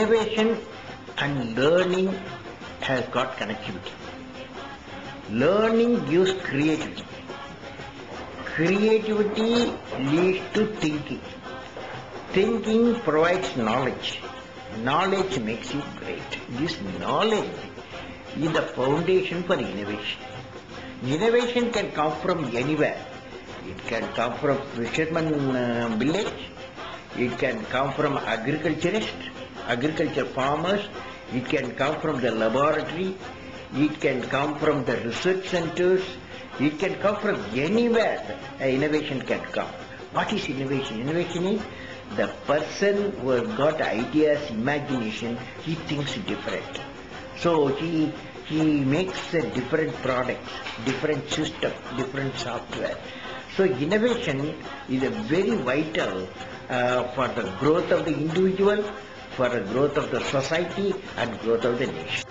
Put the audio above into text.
innovation and learning has got connectivity. Learning gives creativity. Creativity leads to thinking. Thinking provides knowledge. Knowledge makes you great. This knowledge is the foundation for innovation. Innovation can come from anywhere. It can come from fisherman village. It can come from agriculturist, agriculture farmers. It can come from the laboratory. It can come from the research centers. It can come from anywhere. Innovation can come. What is innovation? Innovation is the person who has got ideas, imagination, he thinks different. So he makes a different products, different system, different software. So innovation is a very vital for the growth of the individual, for the growth of the society and growth of the nation.